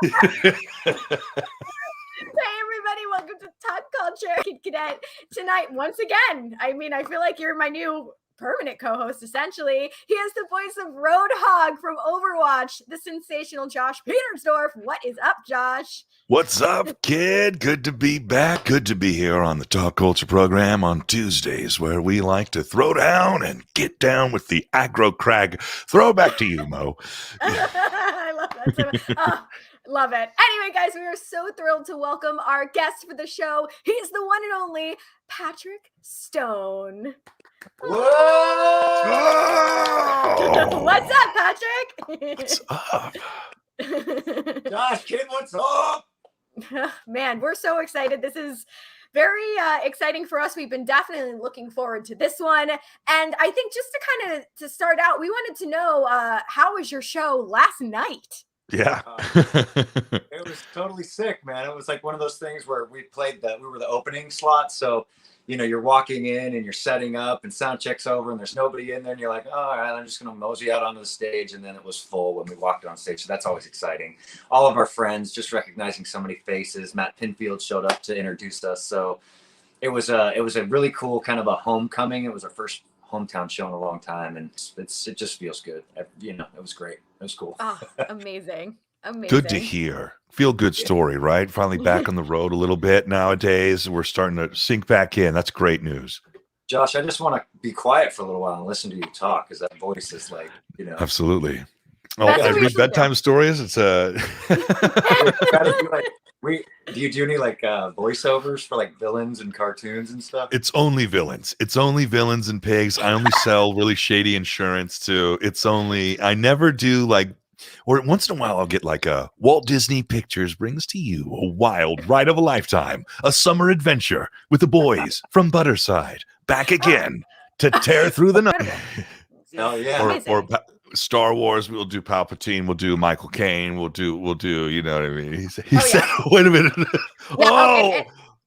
everybody, welcome to Talkulture. Kid Cadet tonight once again. I mean, I feel like you're my new permanent co-host, essentially. He is the voice of Roadhog from Overwatch, the sensational Josh Petersdorf. What is up, Josh? What's up, kid? Good to be back. Good to be here on the Talk Culture program on Tuesdays, where we like to throw down and get down with the aggro crag. Throw back to you, Mo. I love that. Love it. Anyway, guys, we are so thrilled to welcome our guest for the show. He's the one and only Patrick Stone. Whoa! What's up, Patrick? What's up? Josh, kid, what's up? Man, we're so excited. This is very exciting for us. We've been definitely looking forward to this one. And I think just to kind of to start out, we wanted to know how was your show last night? Yeah. It was totally sick, man. It was like one of those things where we were the opening slot. So, you know, you're walking in and you're setting up and sound check's over and there's nobody in there. And you're like, oh, all right, I'm just going to mosey out onto the stage. And then it was full when we walked on stage. So that's always exciting. All of our friends, just recognizing so many faces. Matt Pinfield showed up to introduce us. So it was a really cool kind of a homecoming. It was our first hometown show in a long time. And it just feels good. You know, it was great. It was cool. Oh, amazing. Amazing. Good to hear. Feel good story, right? Finally back on the road a little bit nowadays. We're starting to sink back in. That's great news. Josh, I just want to be quiet for a little while and listen to you talk because that voice is like, you know. Absolutely. Oh, That's I read bedtime stories. It's do you do any like voiceovers for like villains and cartoons and stuff? It's only villains. It's only villains and pigs. I only sell really shady insurance to. I never do like, or once in a while I'll get like a Walt Disney Pictures brings to you a wild ride of a lifetime, a summer adventure with the boys from Budderside back again to tear through the night. Oh yeah. Or Star Wars, we'll do Palpatine, we'll do Michael Caine, we'll do, you know what I mean? He said, wait a minute. Yeah,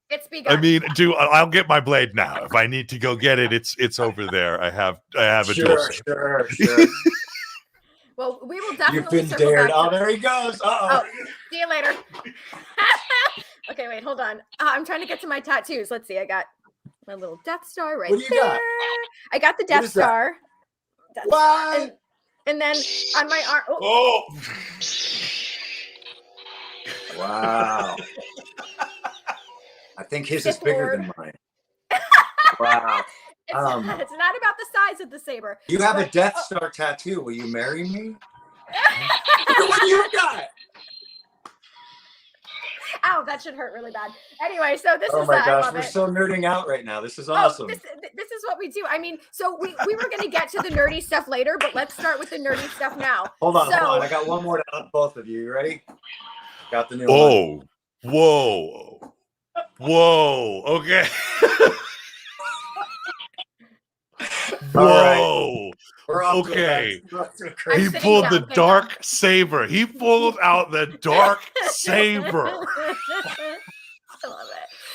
it's begun. I mean, I'll get my blade now. If I need to go get it, it's over there. I have a dual. Sure. Well, we will definitely. You've been dared. Oh, there he goes. Oh, see you later. Okay, wait, hold on. I'm trying to get to my tattoos. Let's see. I got my little Death Star right What do you there. got? I got the Death Star. What? And then on my arm. Oh. Wow. I think his is bigger than mine. Wow. It's not about the size of the saber. You have a Death Star tattoo. Will you marry me? What do you got? Ow, that should hurt really bad. Anyway, so this is. Oh my gosh, I love we're it. so nerding out right now. This is awesome. This is what we do. I mean, so we were going to get to the nerdy stuff later, but let's start with the nerdy stuff now. Hold on. I got one more to up both of you. You ready? Got the new one. Oh, whoa. Okay. Whoa. Right. Okay. I'm He pulled the dark saber. He pulled out the dark saber. I love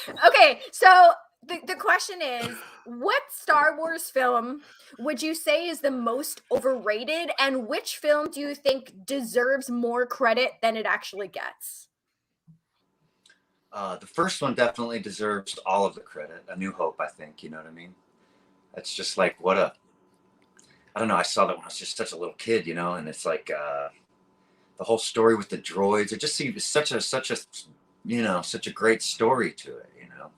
it. Okay, so the question is, what Star Wars film would you say is the most overrated, and which film do you think deserves more credit than it actually gets? The first one definitely deserves all of the credit. A New Hope, I think. You know what I mean? It's just like I don't know. I saw that when I was just such a little kid, you know, and it's like the whole story with the droids. It just seemed such a great story to it, you know.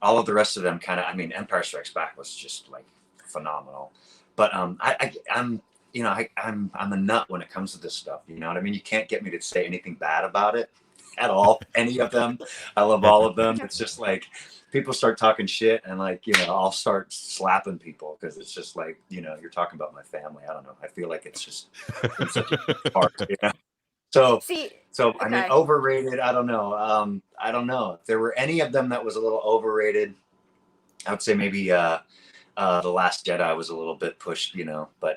All of the rest of them kind of. I mean, Empire Strikes Back was just like phenomenal, but I'm a nut when it comes to this stuff. You know what I mean? You can't get me to say anything bad about it at all. Any of them. I love all of them. It's just like. People start talking shit and like, you know, I'll start slapping people because it's just like, you know, you're talking about my family. I don't know. I feel like it's just such a part, you know? I mean, overrated. I don't know. I don't know if there were any of them that was a little overrated. I would say maybe The Last Jedi was a little bit pushed, you know, but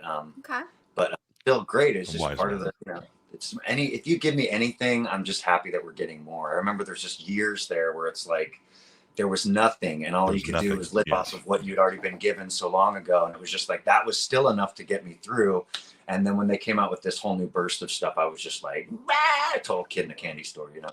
still great. It's just part of the, you know, if you give me anything, I'm just happy that we're getting more. I remember there's just years there where it's like, there was nothing and all you could do was live off of what you'd already been given so long ago. And it was just like, that was still enough to get me through. And then when they came out with this whole new burst of stuff, I was just like, "Rah!" Total kid in a candy store, you know?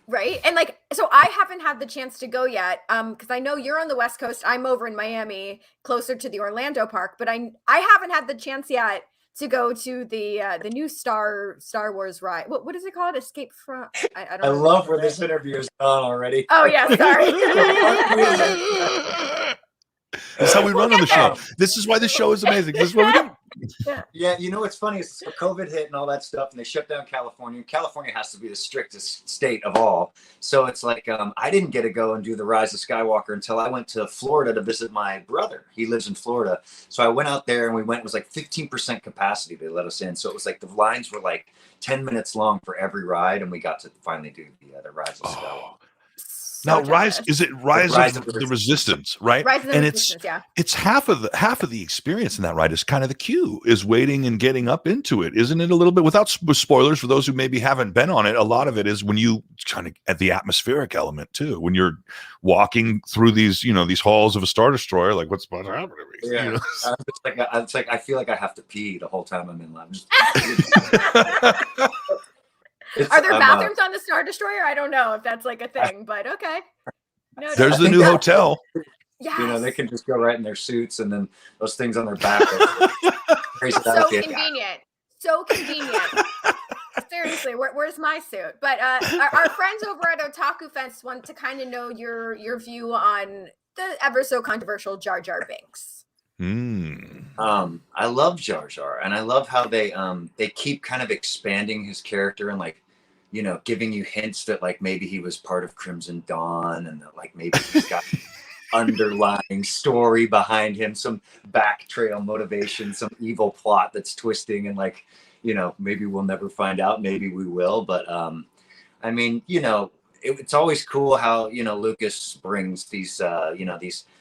Right. And like, so I haven't had the chance to go yet. Because I know you're on the West Coast. I'm over in Miami, closer to the Orlando park, but I haven't had the chance yet to go to the new Star Wars ride. What is it called? Escape from I don't I know. love where this interview is gone already. Oh yeah, sorry. That's how we run on the show. This is why the show is amazing. This is what we do. Yeah, you know what's funny is so COVID hit and all that stuff, and they shut down California. California has to be the strictest state of all. So it's like I didn't get to go and do the Rise of Skywalker until I went to Florida to visit my brother. He lives in Florida. So I went out there and we went. It was like 15% capacity. They let us in. So it was like the lines were like 10 minutes long for every ride, and we got to finally do the Rise of Skywalker. Now, Rise of the Resistance, right? Rise of the and Resistance, it's half of the experience in that ride is kind of the queue, is waiting and getting up into it, isn't it? A little bit without spoilers for those who maybe haven't been on it. A lot of it is when you kind of at the atmospheric element too, when you're walking through these halls of a Star Destroyer, like what's about to happen to me? Yeah, you know? it's like I feel like I have to pee the whole time I'm in line. Are there bathrooms on the Star Destroyer? I don't know if that's like a thing, but okay. No, there's the new hotel. Yes. You know, they can just go right in their suits and then those things on their back. So convenient. So convenient. Seriously, where's my suit? But our friends over at Otaku Fest want to kind of know your view on the ever so controversial Jar Jar Binks. I love Jar Jar, and I love how they keep kind of expanding his character and like, you know, giving you hints that like maybe he was part of Crimson Dawn and that like maybe he's got underlying story behind him, some back trail motivation, some evil plot that's twisting, and like, you know, maybe we'll never find out, maybe we will, but I mean, you know, it's always cool how, you know, Lucas brings these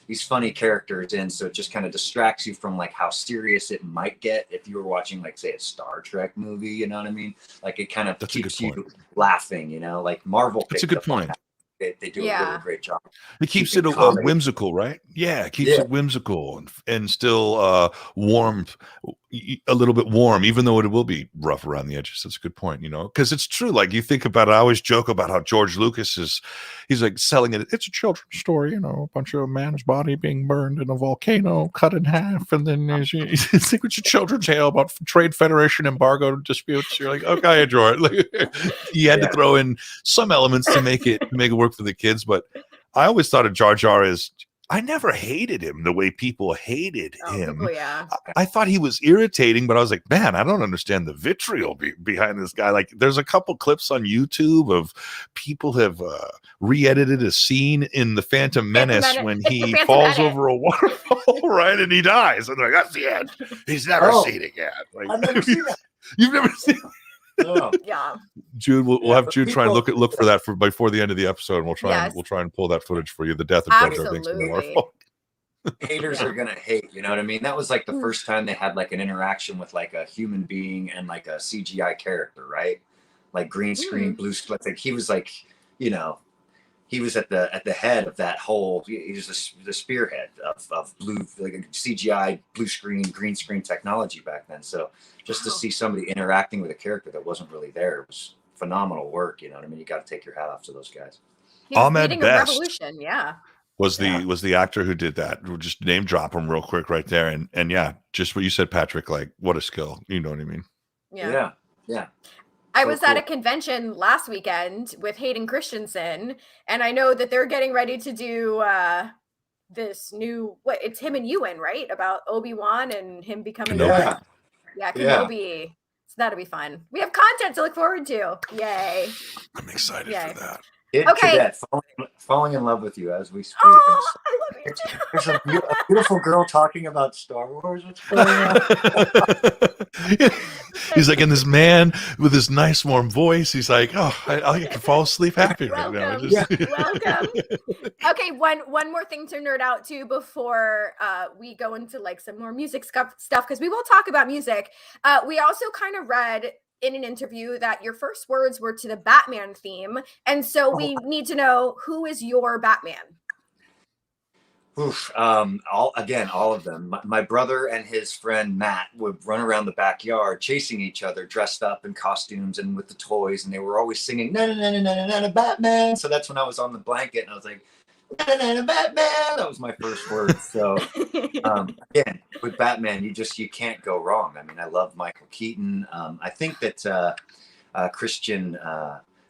these funny characters in, so it just kind of distracts you from like how serious it might get if you were watching like, say, a Star Trek movie, you know what I mean? Like it kind of keeps you laughing, you know, like Marvel. That's a good point. They do a really great job. It keeps it whimsical, right? Yeah, it keeps it whimsical and still warm, a little bit warm, even though it will be rough around the edges. That's a good point, you know, because it's true. Like you think about it, I always joke about how George Lucas he's like selling it. It's a children's story, you know, a bunch of a man's body being burned in a volcano, cut in half, and then it's like it's a children's tale about Trade Federation embargo disputes. You're like, okay, I enjoy it. Like, you had to throw in some elements to make it work for the kids, but I always thought of Jar Jar as I never hated him the way people hated him. I thought he was irritating, but I was like, man, I don't understand the vitriol behind this guy. Like, there's a couple clips on YouTube of people have re-edited a scene in The Phantom Menace when he falls over a waterfall, right, and he dies. And they're like, that's the end. He's never seen it yet. Like, I've never seen that. You've never seen it? No. Yeah, Jude, we'll have Jude try and look for that before the end of the episode, and we'll try and pull that footage for you. The death of Jar Jar Binks from the waterfall. Haters are gonna hate, you know what I mean? That was like the first time they had like an interaction with like a human being and like a CGI character, right? Like green screen, blue screen. Like he was like, you know, he was at the head of that whole. He was the spearhead of blue, like a CGI, blue screen, green screen technology back then. So just to see somebody interacting with a character that wasn't really there, it was phenomenal work. You know what I mean? You got to take your hat off to those guys. Ahmed Best was the actor who did that. We'll just name drop him real quick right there, and yeah, just what you said, Patrick. Like, what a skill. You know what I mean? Yeah. I was at a convention last weekend with Hayden Christensen, and I know that they're getting ready to do this new, it's him and Ewan, right? About Obi-Wan and him becoming Kenobi. So that'll be fun. We have content to look forward to. Yay. I'm excited for that. Cadet, falling in love with you as we speak. Oh, I love you too. There's a beautiful girl talking about Star Wars. What's going on? He's like, and this man with his nice warm voice, he's like, oh, I can fall asleep happy right now. Welcome. Okay, one more thing to nerd out to before we go into like some more music stuff, because we will talk about music. We also kind of read in an interview that your first words were to the Batman theme, and so we need to know, who is your Batman? Oof, all of them. My brother and his friend Matt would run around the backyard chasing each other, dressed up in costumes and with the toys, and they were always singing "na na na na na na na Batman." So that's when I was on the blanket, and I was like, "Na na na Batman." That was my first word. So again, with Batman, you can't go wrong. I mean, I love Michael Keaton. I think that Christian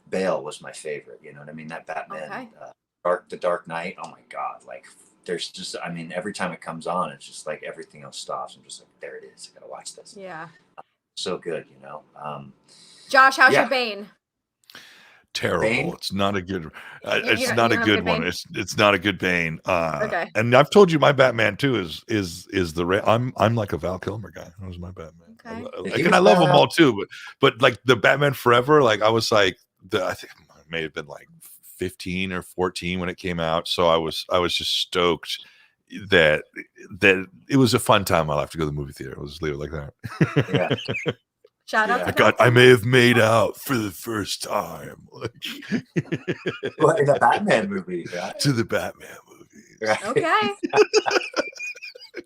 Bale was my favorite. You know what I mean? That Batman, The Dark Knight. Oh my God! Like, there's just, I mean, every time it comes on, it's just like everything else stops. I'm just like, there it is. I gotta watch this. Yeah. So good, you know. Josh, how's your Bane? Terrible. Bane? It's not a good. It's not a good one. It's not a good Bane. Okay. And I've told you my Batman too is the I'm like a Val Kilmer guy. That was my Batman. Okay. And I love them all too, but like the Batman Forever, like I was like I think I may have been like 15 or 14 when it came out, so I was just stoked that it was a fun time. I'll have to go to the movie theater. I'll just leave it like that. Yeah. Shout out to I may have made out for the first time. Well, in the Batman movie, right? To the Batman movie. Right. Okay.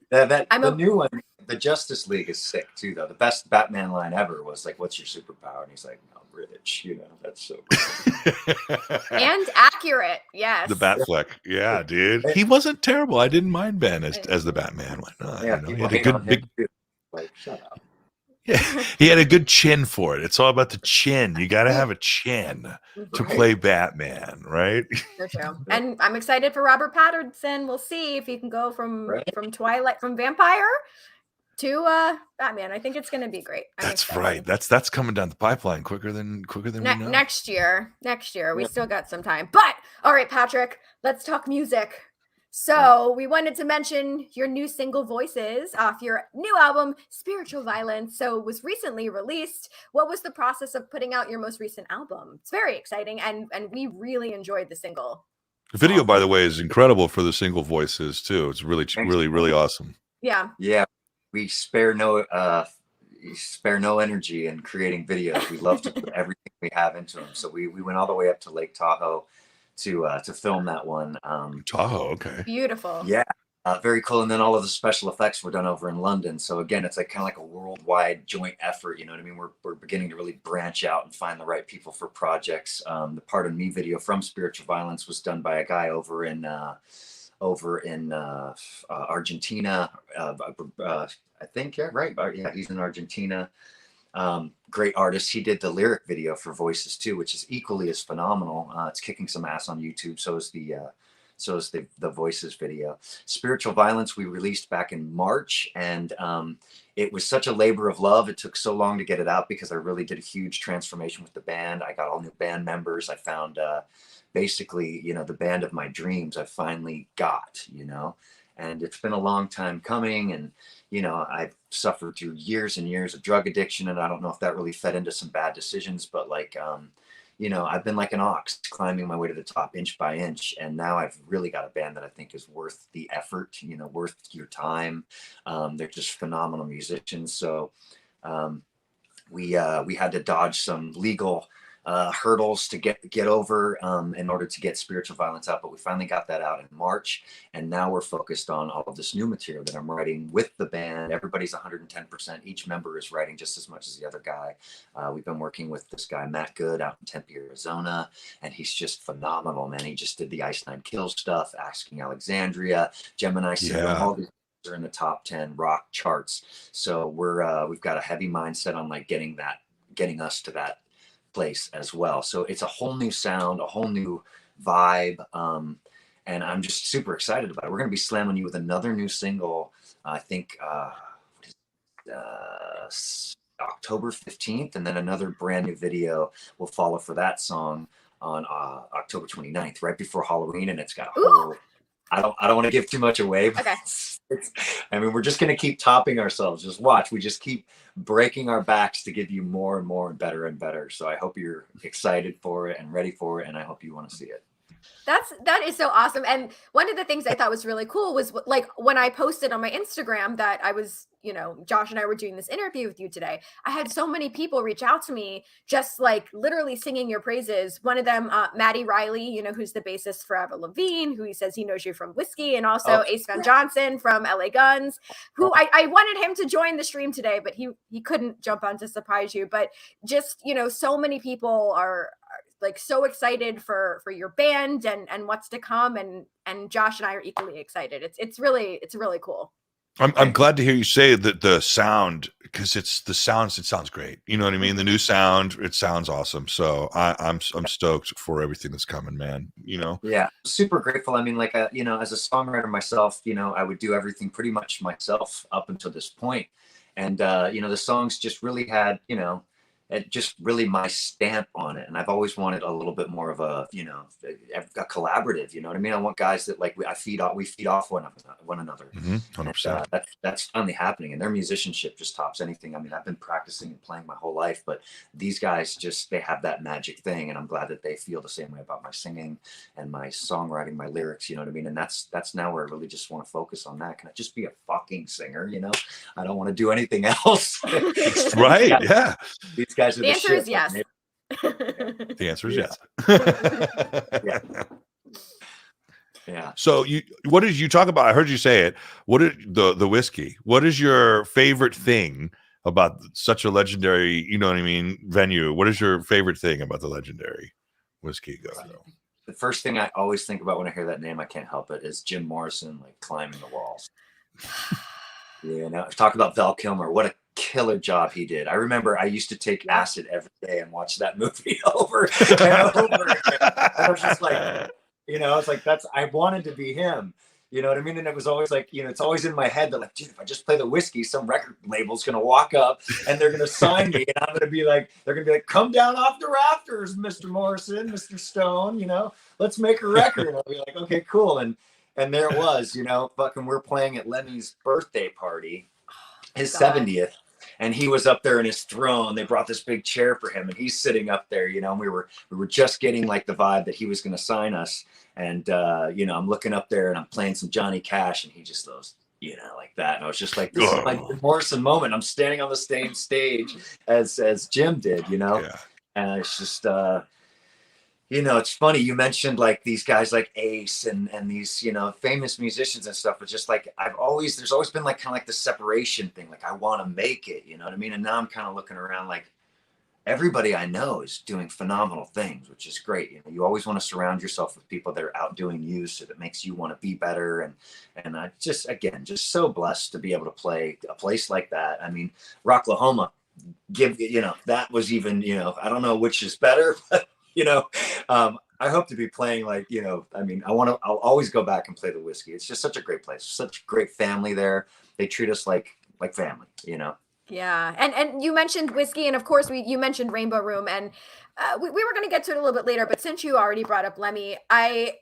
The new one, the Justice League, is sick too, though. The best Batman line ever was like, "What's your superpower?" And he's like, "I'm rich." You know, that's so cool. And accurate. Yes. The Batfleck. Yeah, dude. He wasn't terrible. I didn't mind Ben as the Batman. Yeah, he had a good big. Like, shut up. Yeah, he had a good chin for it. It's all about the chin. You got to have a chin to play Batman, right? For sure. And I'm excited for Robert Pattinson. We'll see if he can go from Twilight, from vampire to Batman. I think it's going to be great. That's right. That's coming down the pipeline quicker than we know. Next year. We still got some time. But all right, Patrick, let's talk music. So we wanted to mention your new single Voices off your new album, Spiritual Violence. So it was recently released. What was the process of putting out your most recent album? It's very exciting, and we really enjoyed the single. The video, by the way, is incredible for the single Voices too. It's really, really, really awesome. Yeah. Yeah. We spare no energy in creating videos. We love to put everything we have into them. So we went all the way up to Lake Tahoe to film that one. Tahoe, okay. Beautiful. Yeah, very cool. And then all of the special effects were done over in London. So again, it's like kind of like a worldwide joint effort. You know what I mean? We're beginning to really branch out and find the right people for projects. The Pardon Me video from Spiritual Violence was done by a guy over in Argentina. I think, yeah, right. Yeah, he's in Argentina. Great artist. He did the lyric video for Voices too, which is equally as phenomenal. It's kicking some ass on YouTube. So is the Voices video. Spiritual Violence we released back in March, and it was such a labor of love. It took so long to get it out because I really did a huge transformation with the band. I got all new band members. I found basically, you know, the band of my dreams. I finally got, you know. And it's been a long time coming, and you know, I've suffered through years and years of drug addiction, and I don't know if that really fed into some bad decisions, but like, you know, I've been like an ox climbing my way to the top inch by inch, and now I've really got a band that I think is worth the effort, you know, worth your time. They're just phenomenal musicians. So we had to dodge some legal hurdles to get over in order to get Spiritual Violence out, but we finally got that out in March, and now we're focused on all of this new material that I'm writing with the band. Everybody's 110%. Each member is writing just as much as the other guy. We've been working with this guy Matt Good out in Tempe, Arizona, and he's just phenomenal, man. He just did the Ice Nine Kills stuff, Asking Alexandria, Gemini Syndrome, all these are in the top 10 rock charts. So we've got a heavy mindset on like getting us to that place as well. So it's a whole new sound, a whole new vibe, and I'm just super excited about it. We're going to be slamming you with another new single, I think October 15th, and then another brand new video will follow for that song on October 29th, right before Halloween, and it's got a whole I don't want to give too much away, but I mean, we're just going to keep topping ourselves. Just watch. We just keep breaking our backs to give you more and more and better and better. So I hope you're excited for it and ready for it, and I hope you want to see it. That is so awesome. And one of the things I thought was really cool was like when I posted on my Instagram that I was, Josh and I were doing this interview with you today. I had so many people reach out to me, just like literally singing your praises. One of them, Maddie Riley, who's the bassist for Avril Lavigne, who he says he knows you from Whiskey, and also Ace Van Johnson from LA Guns, who I wanted him to join the stream today, but he couldn't jump on to surprise you. But just, so many people are like so excited for your band and what's to come, and Josh and I are equally excited. It's really cool. I'm glad to hear you say that the sound, because it sounds great. You know what I mean? The new sound, it sounds awesome. So I'm stoked for everything that's coming, man. Yeah, super grateful. I mean, like as a songwriter myself, I would do everything pretty much myself up until this point, and the songs just really had it just really my stamp on it. And I've always wanted a little bit more of a collaborative, you know what I mean? I want guys that like we feed off one another. 100%. And, that's finally happening. And their musicianship just tops anything. I mean, I've been practicing and playing my whole life, but these guys they have that magic thing. And I'm glad that they feel the same way about my singing and my songwriting, my lyrics, you know what I mean? And that's now where I really just want to focus on that. Can I just be a fucking singer? I don't want to do anything else. Right. Yeah. These guys are the answer is yes. The answer is yes. Yeah. So what did you talk about? I heard you say it. What is the whiskey? What is your favorite thing about such a legendary, venue? What is your favorite thing about the legendary whiskey go? The first thing I always think about when I hear that name, I can't help it, is Jim Morrison like climbing the walls. Talk about Val Kilmer. What a killer job he did. I remember I used to take acid every day and watch that movie over and over again. I was just like, it's like I wanted to be him. You know what I mean? And it was always like, it's always in my head that like, dude, if I just play the whiskey, some record label's gonna walk up and they're gonna sign me, and I'm gonna be like, they're gonna be like, come down off the rafters, Mr. Morrison, Mr. Stone, let's make a record. And I'll be like, okay, cool. And there it was, fucking we're playing at Lemmy's birthday party, his 70th. And he was up there in his throne. They brought this big chair for him, and he's sitting up there, and we were just getting like the vibe that he was going to sign us. And, I'm looking up there and I'm playing some Johnny Cash, and he just goes, like that. And I was just like, this is my Morrison moment. I'm standing on the same stage as Jim did, Yeah. And it's just, it's funny. You mentioned like these guys like Ace and these, famous musicians and stuff. But just like there's always been like kind of like the separation thing. Like I want to make it, you know what I mean? And now I'm kind of looking around like everybody I know is doing phenomenal things, which is great. You always want to surround yourself with people that are outdoing you, so that makes you want to be better. And I just so blessed to be able to play a place like that. I mean, Rocklahoma, that was even, I don't know which is better, but I hope to be playing like, I'll always go back and play the whiskey. It's just such a great place, such a great family there. They treat us like family, Yeah. And you mentioned whiskey, and of course you mentioned Rainbow Room, and we were going to get to it a little bit later, but since you already brought up Lemmy, I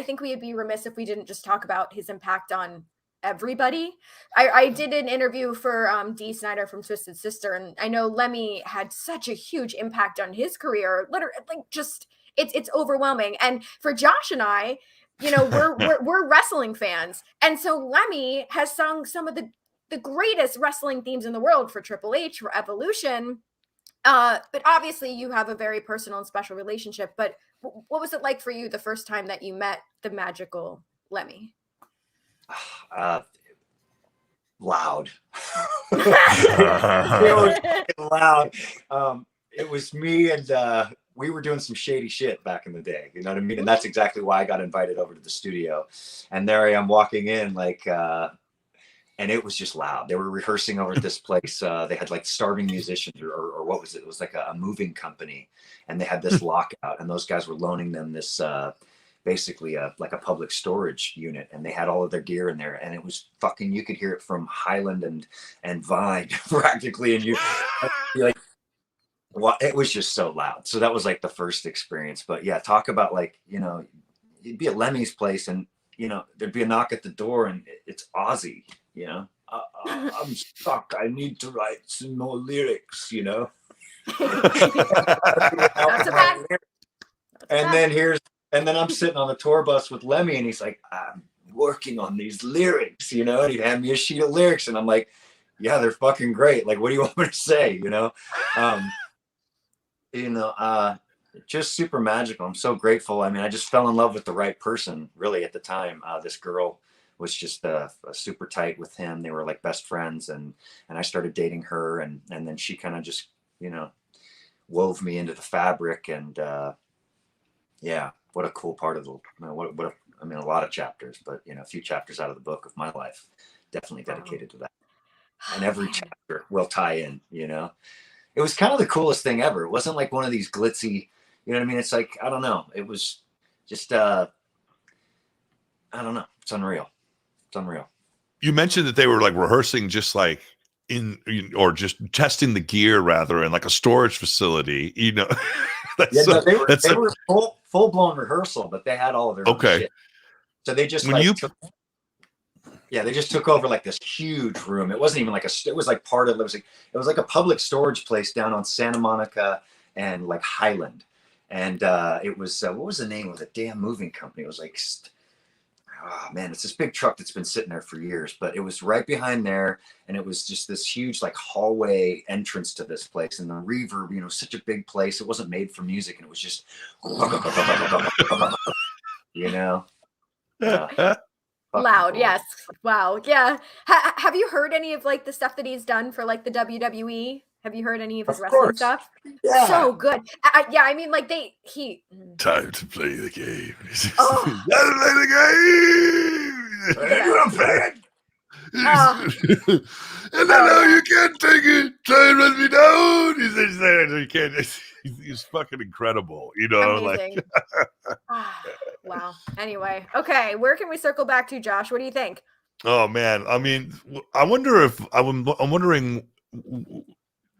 think we would be remiss if we didn't just talk about his impact on everybody. I did an interview for Dee Snider from Twisted Sister, and I know Lemmy had such a huge impact on his career. Literally, like just it's overwhelming. And for Josh and I, we're wrestling fans, and so Lemmy has sung some of the greatest wrestling themes in the world for Triple H, for Evolution. But obviously, you have a very personal and special relationship. But what was it like for you the first time that you met the magical Lemmy? Loud. It was loud. It was me, and we were doing some shady shit back in the day, you know what I mean? And that's exactly why I got invited over to the studio. And there I am walking in like and it was just loud. They were rehearsing over at this place. They had like starving musicians or what was it? It was like a moving company, and they had this lockout, and those guys were loaning them this basically like a public storage unit, and they had all of their gear in there, and it was fucking, you could hear it from Highland and Vine practically, and you'd be like, well, it was just so loud. So that was like the first experience. But yeah, talk about like, you'd be at Lemmy's place, and there'd be a knock at the door, and it's Ozzy, I'm stuck, I need to write some more lyrics, That's a bad. And then here's And then I'm sitting on the tour bus with Lemmy, and he's like, I'm working on these lyrics, you know, and he'd hand me a sheet of lyrics, and I'm like, yeah, they're fucking great. Like, what do you want me to say? You know, just super magical. I'm so grateful. I mean, I just fell in love with the right person, really, at the time. This girl was just super tight with him. They were like best friends, and I started dating her, and then she kind of just, you know, wove me into the fabric, and yeah, what a cool part of the, I mean, a lot of chapters, but you know, a few chapters out of the book of my life, definitely dedicated to that. And every chapter will tie in, you know. It was kind of the coolest thing ever. It wasn't like one of these glitzy, you know what I mean? It's like, I don't know. It was just, I don't know. It's unreal. It's unreal. You mentioned that they were like rehearsing just like or just testing the gear rather in like a storage facility, you know. They were full blown rehearsal, but they had all of their own shit. So they just they just took over like this huge room. It wasn't even like it was like part of it was like a public storage place down on Santa Monica and like Highland. And it was what was the name of the damn moving company? It was like, oh man, it's this big truck that's been sitting there for years, but it was right behind there, and it was just this huge like hallway entrance to this place, and the reverb, you know, such a big place. It wasn't made for music, and it was just you know, loud. Yes. Wow. Yeah. Have you heard any of like the stuff that he's done for like the WWE? Have you heard any of his wrestling stuff? Yeah. So good. Yeah, I mean, like time to play the game. Oh. Time to play the game. You want to play it? And I know you can't take it. Try and run me down. He can't. He's fucking incredible. You know, amazing. Wow. Anyway, okay. Where can we circle back to, Josh? What do you think? Oh man, I mean, I'm wondering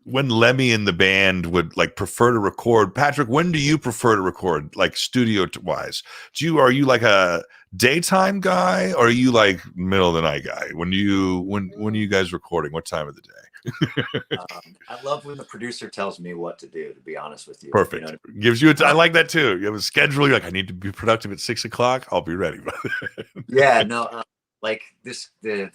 when Lemmy and the band would like prefer to record. Patrick, when do you prefer to record, like studio wise? Are you like a daytime guy, or are you like middle of the night guy? When are you guys recording? What time of the day? I love when the producer tells me what to do, to be honest with you. Perfect. You know, gives you I like that too. You have a schedule. You're like, I need to be productive at 6 o'clock. I'll be ready. Yeah, no, like this, the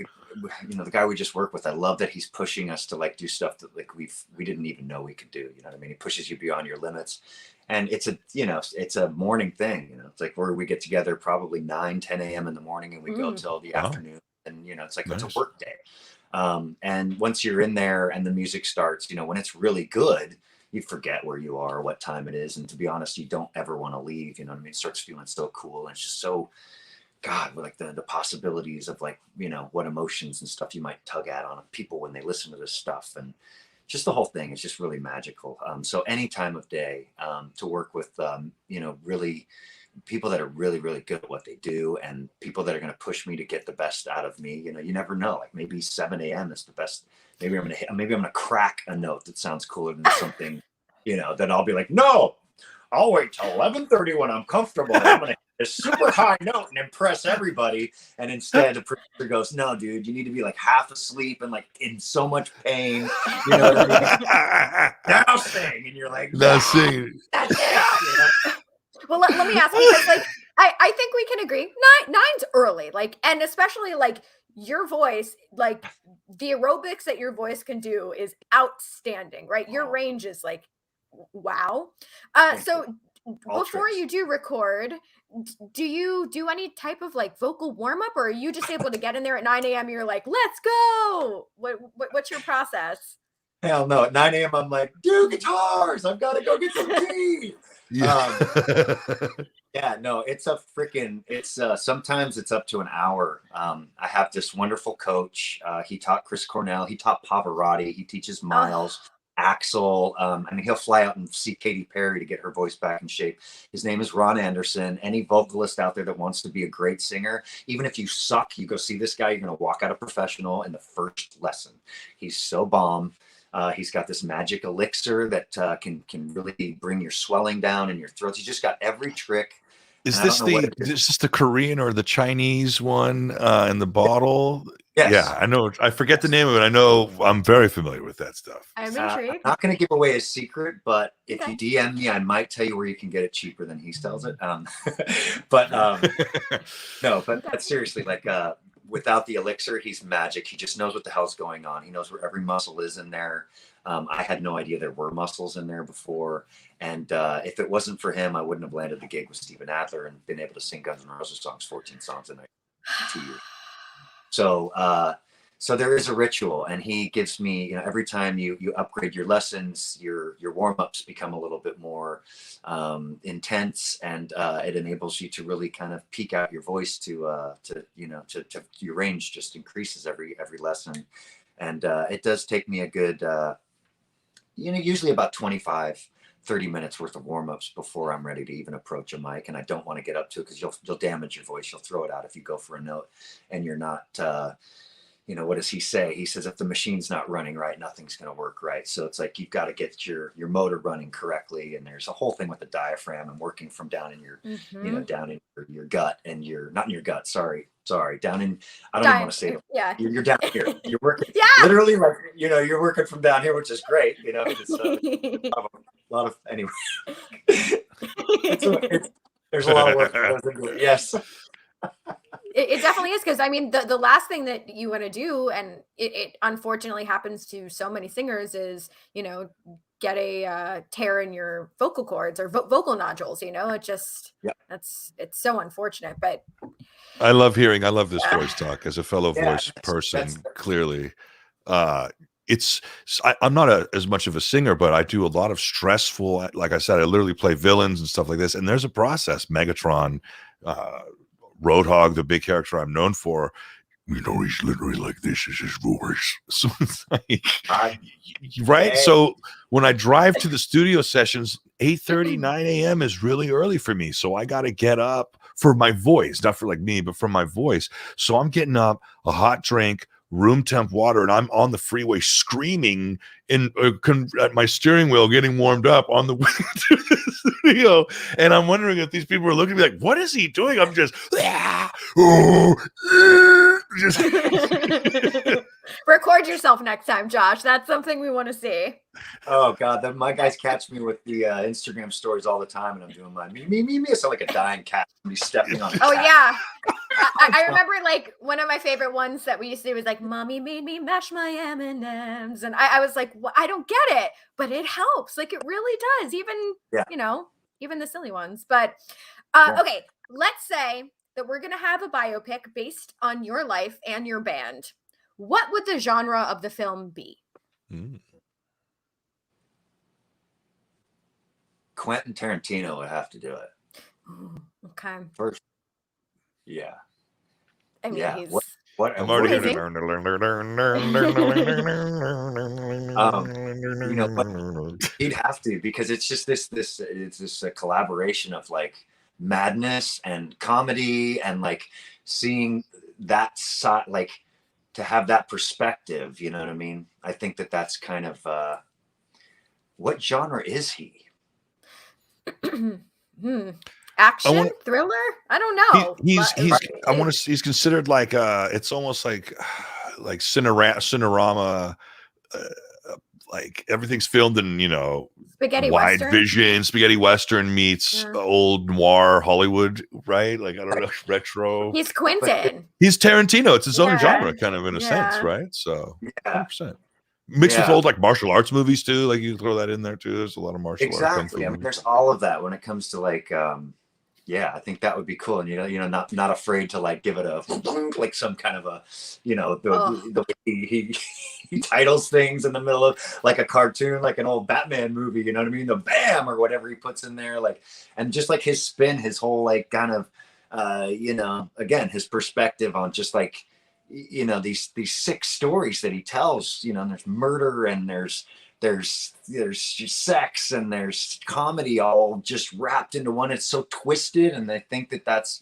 guy we just worked with, I love that he's pushing us to like do stuff that like we didn't even know we could do. You know what I mean? He pushes you beyond your limits, and it's a morning thing. You know, it's like where we get together probably 9-10 a.m. in the morning, and we go till the afternoon, and you know, it's like it's a work day. And once you're in there and the music starts, you know, when it's really good, you forget where you are, what time it is, and to be honest, you don't ever want to leave. You know what I mean? It starts feeling so cool, and it's just so. God, like the possibilities of like, you know, what emotions and stuff you might tug at on people when they listen to this stuff, and just the whole thing is just really magical. So any time of day to work with, you know, really people that are really, really good at what they do, and people that are going to push me to get the best out of me. You know, you never know. Like maybe 7 a.m. is the best. Maybe I'm gonna crack a note that sounds cooler than something, you know. Then I'll be like, no, I'll wait till 11:30 when I'm comfortable. I'm gonna hit a super high note and impress everybody. And instead, the producer goes, "No, dude, you need to be like half asleep and like in so much pain." You know what I mean? Now sing, and you're like, now sing. Well, let me ask, because like I think we can agree. Nine's early, like, and especially like your voice, like the aerobics that your voice can do is outstanding, right? Your range is like. Wow. So before you do record, do you do any type of like vocal warm up, or are you just able to get in there at 9 a.m. You're like, let's go? What's your process? Hell no. At 9 a.m. I'm like, do guitars. I've got to go get some tea. Yeah, no, it's sometimes it's up to an hour. I have this wonderful coach. He taught Chris Cornell. He taught Pavarotti. He teaches Miles. Axel, I mean, he'll fly out and see Katy Perry to get her voice back in shape. His name is Ron Anderson. Any vocalist out there that wants to be a great singer, even if you suck, you go see this guy, you're going to walk out a professional in the first lesson. He's so bomb. He's got this magic elixir that can really bring your swelling down in your throats. He's just got every trick. Is this the Korean or the Chinese one in the bottle? Yes. Yeah, I know. I forget the name of it. I know I'm very familiar with that stuff. I'm I'm intrigued. not going to give away his secret, but if Okay. you DM me, I might tell you where you can get it cheaper than he sells it. But no, but seriously, like without the elixir, he's magic. He just knows what the hell's going on. He knows where every muscle is in there. I had no idea there were muscles in there before. And if it wasn't for him, I wouldn't have landed the gig with Steven Adler and been able to sing Guns N' Roses songs, 14 songs a night, 2 years. So there is a ritual, and he gives me, every time you upgrade your lessons, your warm-ups become a little bit more intense, and it enables you to really kind of peak out your voice to your range just increases every lesson. And it does take me a good, usually about 25, 30 minutes worth of warm-ups before I'm ready to even approach a mic. And I don't want to get up to it because you'll damage your voice. You'll throw it out if you go for a note and you're not, what does he say? He says, if the machine's not running right, nothing's going to work right. So it's like, you've got to get your motor running correctly. And there's a whole thing with the diaphragm and working from down in your, down in your gut and not in your gut. Sorry. Down in, I don't even want to say it. Yeah. You're down here. You're working Yeah. literally like, you're working from down here, which is great. It's a lot of anyway. There's a lot of work that goes into it. Yes. It definitely is, because I mean the last thing that you want to do, and it unfortunately happens to so many singers, is get a tear in your vocal cords or vocal nodules. It just it's so unfortunate. But I love this voice talk as a fellow voice person. Clearly, I'm not as much of a singer, but I do a lot of stressful. Like I said, I literally play villains and stuff like this, and there's a process. Megatron. Roadhog, the big character I'm known for, he's literally like, this is his voice. So it's like, right? So when I drive to the studio sessions, 8:30, 9 a.m. is really early for me. So I got to get up for my voice, not for like me, but for my voice. So I'm getting up, a hot drink, room temp water, and I'm on the freeway screaming at my steering wheel, getting warmed up on the way to the studio. And I'm wondering if these people are looking at me like, what is he doing? I'm just record yourself next time, Josh. That's something we want to see. Oh God, my guys catch me with the Instagram stories all the time, and I'm doing my me. I sound like a dying cat. Somebody stepping on. Oh yeah, I remember like one of my favorite ones that we used to do was like, "Mommy made me mash my M&Ms," and I was like, well, I don't get it, but it helps. Like it really does. Even even the silly ones. But okay, let's say that we're gonna have a biopic based on your life and your band. What would the genre of the film be? Quentin Tarantino would have to do it. Okay. First. Yeah. I mean, he's... What I'm already going he'd have to, because it's just this collaboration of like madness and comedy and like seeing that side, like to have that perspective, you know what I mean? I think that's kind of what genre is he? Action, thriller? I don't know. He's considered like it's almost like Cinerama, like everything's filmed in spaghetti wide western? vision, spaghetti western meets old noir Hollywood, right? Like I don't know, retro. He's Quentin. He's Tarantino. It's his own genre, kind of in a sense, right? So 100%. Mixed with old like martial arts movies too, like you throw that in there too. There's a lot of martial arts. Exactly. I mean, there's all of that when it comes to like, I think that would be cool, and not afraid to like give it a like some kind of a, the way he titles things in the middle of like a cartoon, like an old Batman movie. You know what I mean? The bam or whatever he puts in there, like, and just like his spin, his whole like kind of, again, his perspective on just like. These sick stories that he tells, and there's murder and there's sex and there's comedy all just wrapped into one. It's so twisted, and I think that's,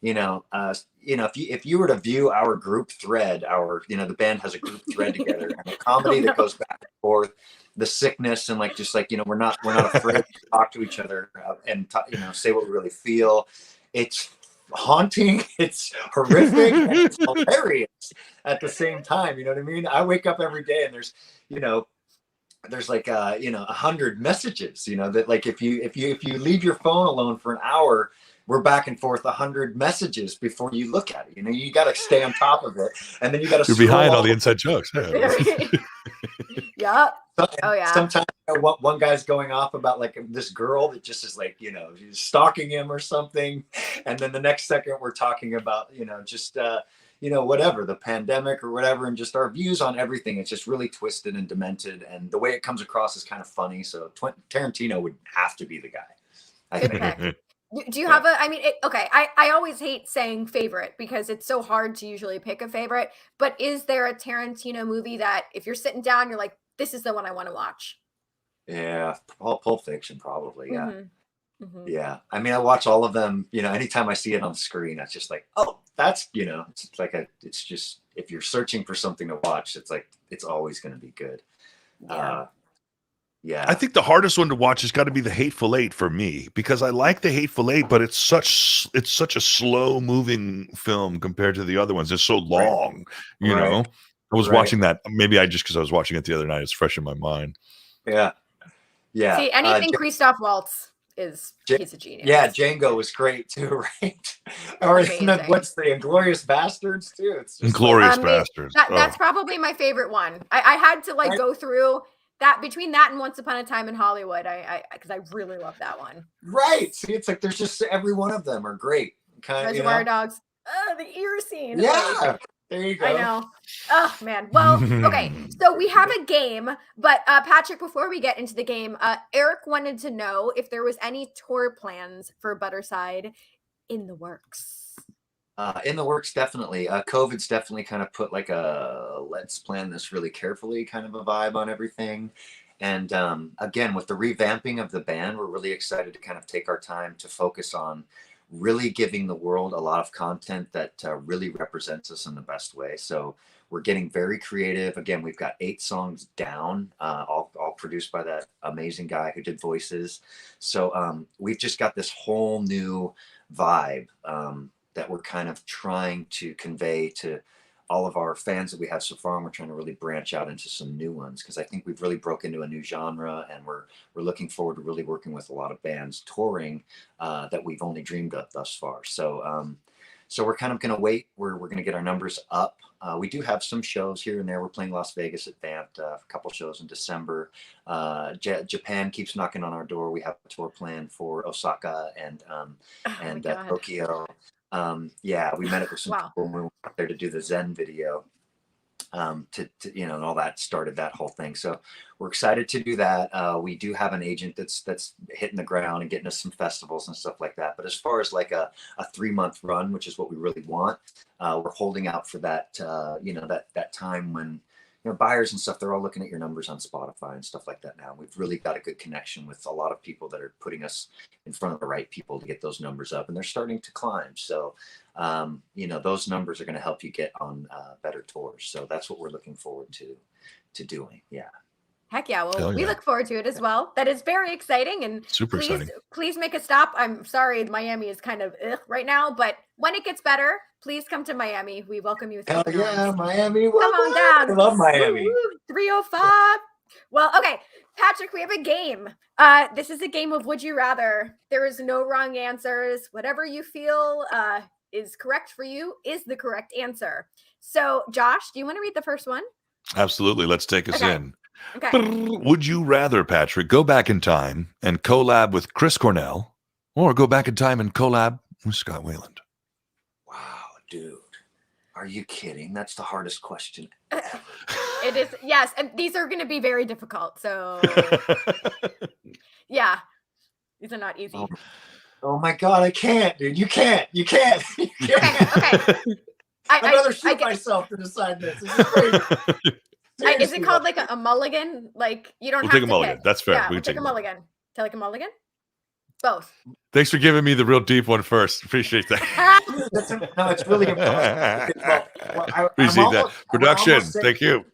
if you were to view our group thread, the band has a group thread together, and the comedy that goes back and forth, the sickness, and like just like we're not afraid to talk to each other and say what we really feel. It's haunting, it's horrific, and it's hilarious at the same time. You know what I mean? I wake up every day and there's, you know, there's like 100 messages, you know, that like if you leave your phone alone for an hour, we're back and forth 100 messages before you look at it. You know, you got to stay on top of it, and then you got to. You're behind all the inside jokes. Yeah. Yeah. Oh yeah. Sometimes one guy's going off about like this girl that just is like, you know, she's stalking him or something, and then the next second we're talking about, you know, just you know, whatever, the pandemic or whatever, and just our views on everything. It's just really twisted and demented, and the way it comes across is kind of funny. So Tarantino would have to be the guy, I think. Okay. Do you have a, I mean, okay, I always hate saying favorite because it's so hard to usually pick a favorite, but is there a Tarantino movie that if you're sitting down, you're like, this is the one I want to watch? Yeah, Pulp Fiction, probably. Yeah. Mm-hmm. Mm-hmm. Yeah. I mean, I watch all of them, you know, anytime I see it on screen, it's just like, oh, that's, you know, it's like it's just, if you're searching for something to watch, it's like, it's always going to be good. Yeah. Yeah. I think the hardest one to watch has got to be The Hateful Eight for me, because I like The Hateful Eight, but it's such a slow moving film compared to the other ones. It's so long, you know. I was watching that, maybe because I was watching it the other night. It's fresh in my mind. Yeah. Yeah. See, anything Christoph Waltz he's a genius. Yeah, Django was great too, right? Or what's the Inglourious Bastards too? It's just Inglourious Bastards. That's probably my favorite one. I had to like go through that between that and Once Upon a Time in Hollywood. Because I really love that one. Right. See, it's like there's just every one of them are great. Kind of Reservoir Dogs. The ear scene. Yeah. There you go. I know. Oh man. Well, okay. So we have a game, but Patrick, before we get into the game, Eric wanted to know if there was any tour plans for Budderside in the works. In the works, definitely. COVID's definitely kind of put like a let's plan this really carefully kind of a vibe on everything. And again, with the revamping of the band, we're really excited to kind of take our time to focus on really giving the world a lot of content that really represents us in the best way. So we're getting very creative. Again, we've got 8 songs down, all produced by that amazing guy who did voices. So we've just got this whole new vibe that we're kind of trying to convey to all of our fans that we have so far, and we're trying to really branch out into some new ones, because I think we've really broke into a new genre, and we're looking forward to really working with a lot of bands touring that we've only dreamed of thus far. So so we're kind of going to wait. We're going to get our numbers up. We do have some shows here and there. We're playing Las Vegas at Vamped, a couple shows in December. Japan keeps knocking on our door. We have a tour plan for Osaka and Tokyo. Yeah, we met up with some people when we went out there to do the Zen video, to you know, and all that started that whole thing. So we're excited to do that. We do have an agent that's hitting the ground and getting us some festivals and stuff like that. But as far as like a 3-month run, which is what we really want, we're holding out for that, you know, that time when, you know, buyers and stuff, they're all looking at your numbers on Spotify and stuff like that now. We've really got a good connection with a lot of people that are putting us in front of the right people to get those numbers up, and they're starting to climb. So, you know, those numbers are going to help you get on better tours. So that's what we're looking forward to doing. Yeah. Heck yeah. Well, we look forward to it as well. That is very exciting, and super exciting. Please make a stop. I'm sorry, Miami is kind of right now, but when it gets better, please come to Miami. We welcome you. Hell yeah, Miami. Come on down. I love Miami. 305. Well, okay, Patrick, we have a game. This is a game of Would You Rather. There is no wrong answers. Whatever you feel is correct for you is the correct answer. So, Josh, do you want to read the first one? Absolutely. Let's take us in. Okay. Would you rather, Patrick, go back in time and collab with Chris Cornell, or go back in time and collab with Scott Weiland? Wow, dude. Are you kidding? That's the hardest question ever. It is, yes. And these are going to be very difficult. So, yeah, these are not easy. Oh my God, I can't, dude. You can't. You can't. You can't. Okay. I'd rather shoot myself to decide this. This is crazy. Is it called like a mulligan? Like you don't have take to a mulligan. pick. That's fair. Yeah, we we'll take a mulligan. Take a mulligan? Both. Thanks for giving me the real deep one first. Appreciate that. No, it's really important. Appreciate that. Production. Thank you.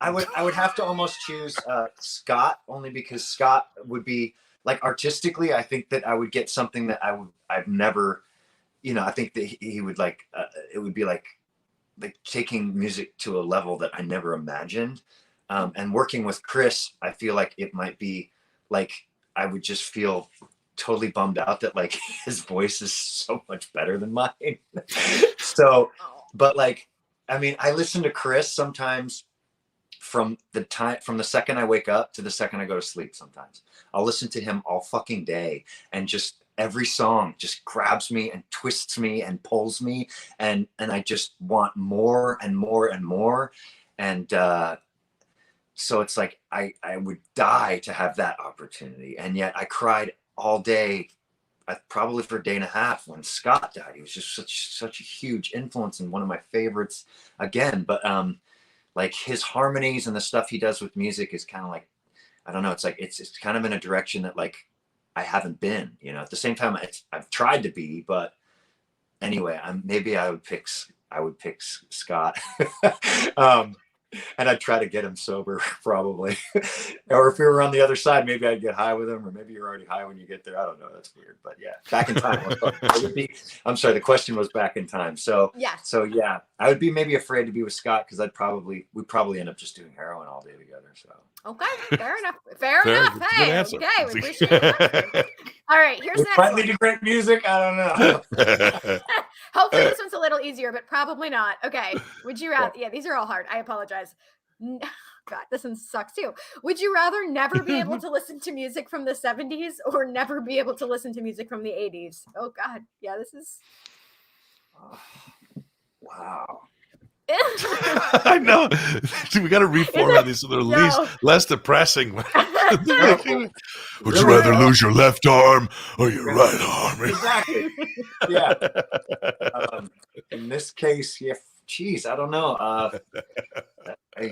I would have to almost choose Scott, only because Scott would be like artistically. I think that I would get something that I've never I think that he would like, it would be like taking music to a level that I never imagined. And working with Chris, I feel like it might be like, I would just feel totally bummed out that like his voice is so much better than mine. So, but like, I mean, I listen to Chris sometimes from the second I wake up to the second I go to sleep. Sometimes I'll listen to him all fucking day, and just every song just grabs me and twists me and pulls me, and I just want more and more and more. And so it's like I would die to have that opportunity, and yet I cried all day, probably for a day and a half, when Scott died. He was just such a huge influence and one of my favorites again. But like his harmonies and the stuff he does with music is kind of like, I don't know, it's like it's kind of in a direction that like I haven't been, at the same time I've tried to be. But anyway, maybe I would pick Scott. And I'd try to get him sober, probably. Or if we were on the other side, maybe I'd get high with him, or maybe you're already high when you get there. I don't know. That's weird. But yeah, back in time. I'm sorry, the question was back in time. So yeah. So yeah, I would be maybe afraid to be with Scott, because we'd probably end up just doing heroin all day together. So okay, fair enough. Fair enough. Hey, okay, we appreciate it. All right, here's the next one. Might lead to great music. I don't know. Hopefully this one's a little easier, but probably not. Okay. Would you rather? Yeah, these are all hard. I apologize. God, this one sucks too. Would you rather never be able to listen to music from the 70s or never be able to listen to music from the 80s? Oh God. Yeah, this is. Wow. I know. We got to reformat these so they're less depressing. Would you rather lose your left arm or your right arm? Exactly. Yeah. In this case, yeah. Geez, I don't know.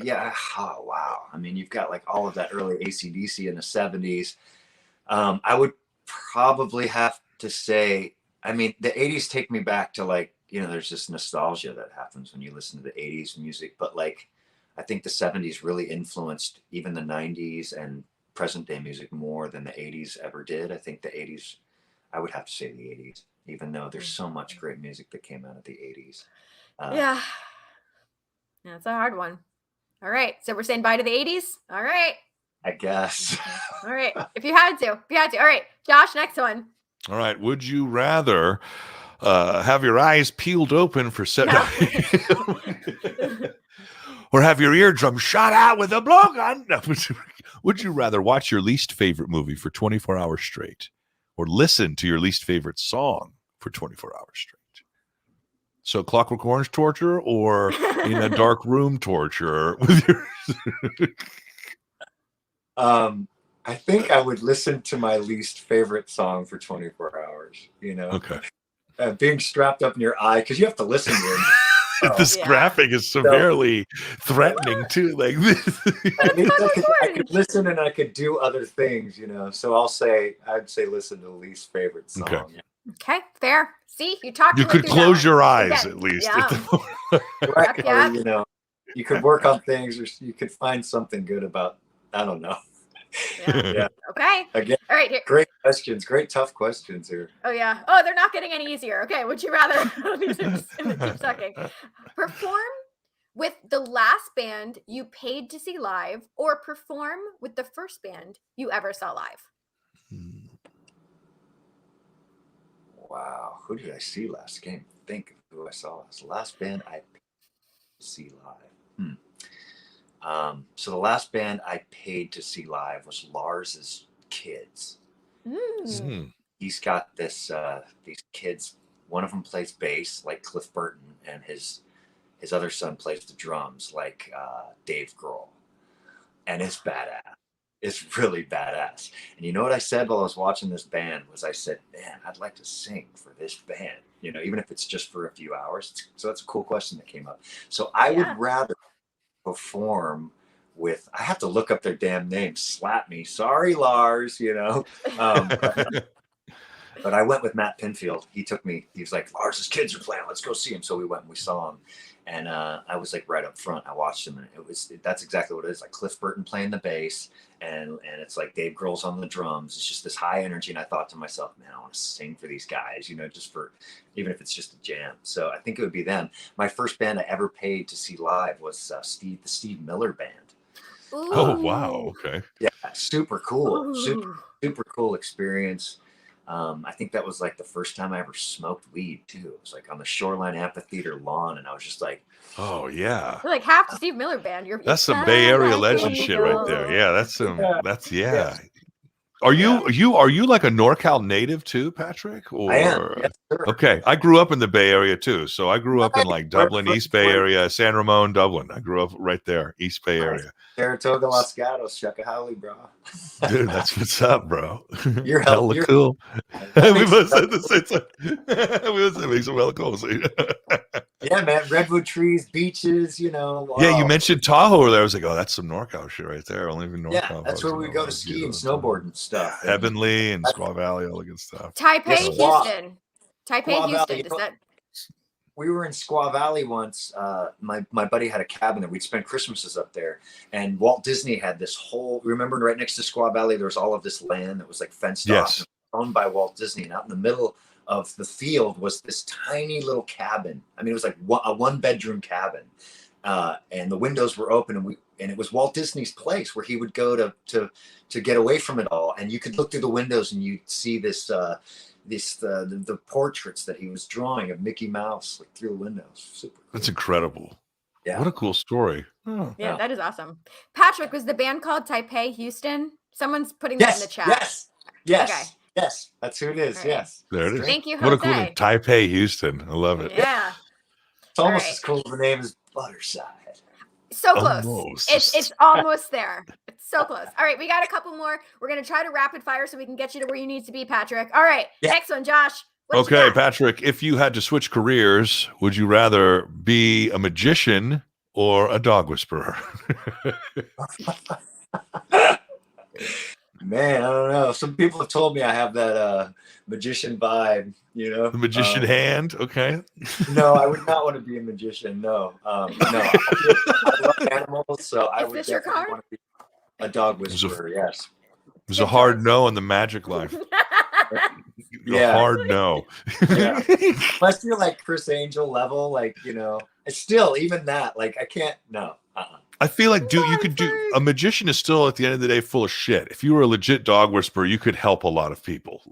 Yeah. Oh, wow. I mean, you've got like all of that early AC/DC in the 70s. I would probably have to say, I mean, the 80s take me back to like, there's this nostalgia that happens when you listen to the 80s music. But like, I think the 70s really influenced even the 90s and present day music more than the 80s ever did. I think the 80s, I would have to say the 80s, even though there's so much great music that came out of the 80s. Yeah, it's a hard one. All right, so we're saying bye to the 80s. All right, I guess. All right, if you had to. All right, Josh, next one. All right, would you rather have your eyes peeled open for or have your eardrum shot out with a blowgun? Would you rather watch your least favorite movie for 24 hours straight, or listen to your least favorite song for 24 hours straight? So Clockwork Orange torture, or in a dark room torture with your I think I would listen to my least favorite song for 24 hours, Okay. Being strapped up in your eye, because you have to listen to it. This graphic is severely threatening too. Like this. I could listen and I could do other things, So I'd say listen to the least favorite song. Okay, fair. See, you talked. You could close your eyes at least. Yeah. Right. Or, you could work on things, or you could find something good about. I don't know. Yeah. Okay. Again, all right. Here. Great questions. Great tough questions here. Oh yeah. Oh, they're not getting any easier. Okay. Would you rather keep sucking? Perform with the last band you paid to see live, or perform with the first band you ever saw live? Wow. Who did I see last? I can't think of who I saw last. Last band I paid to see live. So the last band I paid to see live was Lars's Kids. He's got these kids. One of them plays bass like Cliff Burton, and his other son plays the drums like Dave Grohl. And it's badass. It's really badass. And you know what I said while I was watching this band was, I said, man, I'd like to sing for this band, even if it's just for a few hours. So that's a cool question that came up. So I would rather perform with, I have to look up their damn name, slap me. Sorry, Lars, But I went with Matt Pinfield. He took me. He was like, Lars's kids are playing. Let's go see him. So we went and we saw him. And I was like right up front. I watched him, and that's exactly what it is. Like Cliff Burton playing the bass, and it's like Dave Grohl's on the drums. It's just this high energy. And I thought to myself, man, I want to sing for these guys, just for, even if it's just a jam. So I think it would be them. My first band I ever paid to see live was the Steve Miller Band. Ooh. Oh, wow. Okay. Yeah, super cool. Ooh. Super cool experience. I think that was like the first time I ever smoked weed too. It was like on the Shoreline Amphitheater lawn, and I was just like, oh yeah, you're like half the Steve Miller Band. That's some Bay Area legend shit right there. Yeah, yeah. Are you like a NorCal native too, Patrick? Or I am. Yes, sir. Okay, I grew up in the Bay Area too. So I grew up in like Dublin, East Bay Area, San Ramon, Dublin. I grew up right there, East Bay Area. Saratoga, Los Gatos, Shakahali, bro. Dude, that's what's up, bro. You're hella cool. We must say the same thing. We must make some hella cool. Yeah, man. Redwood trees, beaches, Wow. Yeah, you mentioned Tahoe over there. I was like, oh, that's some NorCal shit right there. Only in NorCal. Yeah, that's where we go to ski and snowboard and stuff. Heavenly and Squaw Valley, all the good stuff. Taipei, Squaw- Houston. Squaw Houston. Valley, we were in Squaw Valley once. My buddy had a cabin there. We'd spend Christmases up there. And Walt Disney had this whole, remember right next to Squaw Valley, there was all of this land that was like fenced off, owned by Walt Disney. And out in the middle of the field was this tiny little cabin. I mean, it was like a 1-bedroom cabin. And the windows were open, and it was Walt Disney's place where he would go to get away from it all. And you could look through the windows and you'd see the portraits that he was drawing of Mickey Mouse like through the windows. Super cool. That's incredible. Yeah. What a cool story. Oh. Yeah, that is awesome. Patrick, was the band called Taipei Houston? Someone's putting that in the chat. Yes. Okay. Yes. That's who it is. Right. Yes. There it is. Thank you, Jose. What a cool name. Taipei Houston. I love it. Yeah. It's almost as cool as the name is Budderside. So close. Almost. It's almost there. It's so close. All right, we got a couple more. We're gonna try to rapid fire so we can get you to where you need to be, Patrick. All right, next one, Josh. What you Okay, got? Patrick, if you had to switch careers, would you rather be a magician or a dog whisperer? Man, I don't know. Some people have told me I have that magician vibe, The magician hand? Okay. No, I would not want to be a magician. No. I love animals, so I would definitely want to be a dog whisperer. Yes. It was a hard no in the magic life. A hard no. Yeah. Unless you're like Chris Angel level, like, it's still, even that, like, I can't, no. I feel like, you could do, a magician is still at the end of the day full of shit. If you were a legit dog whisperer, you could help a lot of people.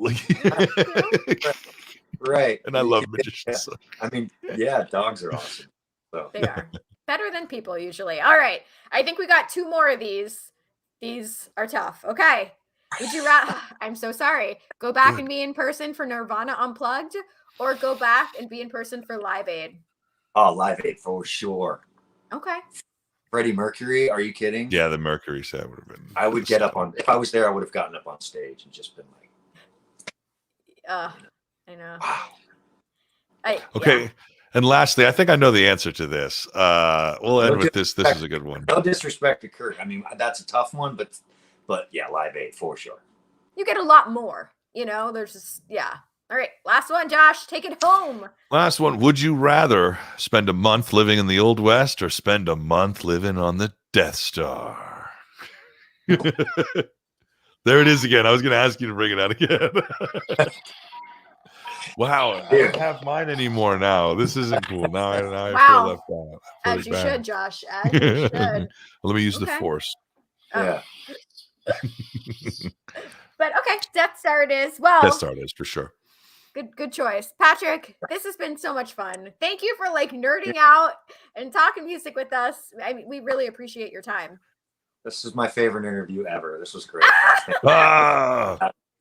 Right. And I love magicians. Yeah. I mean, yeah, dogs are awesome. So. They are better than people usually. All right, I think we got 2 more of these. These are tough. Okay. Would you rather, I'm so sorry, go back and be in person for Nirvana Unplugged, or go back and be in person for Live Aid? Oh, Live Aid for sure. Okay. Freddie Mercury, are you kidding? Yeah, the Mercury set would have been. I would get up on, if I was there, I would have gotten up on stage and just been like, I know. Wow. Okay. Yeah. And lastly, I think I know the answer to this. We'll end with this. This is a good one. No disrespect to Kurt. I mean, that's a tough one, but yeah, Live Aid for sure. You get a lot more, there's just, yeah. All right, last one, Josh, take it home. Last one. Would you rather spend a month living in the Old West or spend a month living on the Death Star? There it is again. I was going to ask you to bring it out again. Wow, I don't have mine anymore now. This isn't cool. Now I feel left out. As you should, Josh. As you should. Let me use the Force. Yeah. But okay, Death Star it is. Well, Death Star it is for sure. Good choice. Patrick, this has been so much fun. Thank you for nerding out and talking music with us. I mean, we really appreciate your time. This is my favorite interview ever. This was great.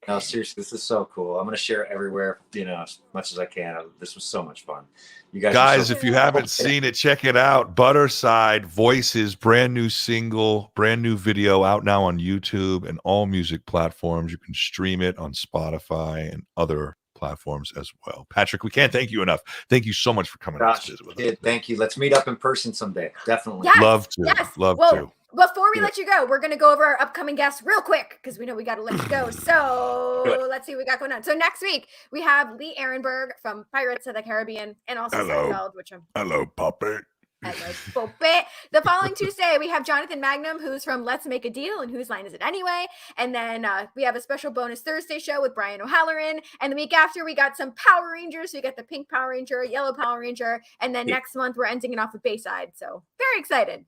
No, seriously, this is so cool. I'm going to share it everywhere, as much as I can. This was so much fun. You guys, if you haven't seen it, check it out. Budderside Voices, brand new single, brand new video out now on YouTube and all music platforms. You can stream it on Spotify and other platforms as well. Patrick, we can't thank you enough. Thank you so much for coming out to visit with us. Thank you. Let's meet up in person someday. Definitely. Yes, Love to. Yes. Love well, to. Before we let you go, we're going to go over our upcoming guests real quick because we know we got to let you go. So let's see what we got going on. So next week, we have Lee Ehrenberg from Pirates of the Caribbean and also Seinfeld, which I'm... Hello, puppet. Hello, puppet. The following Tuesday, we have Jonathan Magnum, who's from Let's Make a Deal and Whose Line Is It Anyway? And then we have a special bonus Thursday show with Brian O'Halloran. And the week after, we got some Power Rangers. So we got the Pink Power Ranger, Yellow Power Ranger. And then next month, we're ending it off with Bayside. So very excited.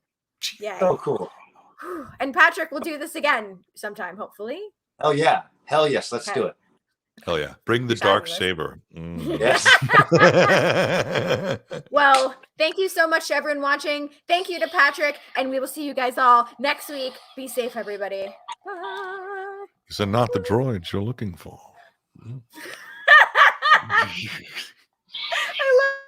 Yeah. Oh, cool. And Patrick will do this again sometime, hopefully. Oh, yeah. Hell yes. Let's do it. Hell yeah. Bring the dark saber. Yes. Well, thank you so much to everyone watching. Thank you to Patrick. And we will see you guys all next week. Be safe, everybody. Bye. These are not the droids you're looking for. I love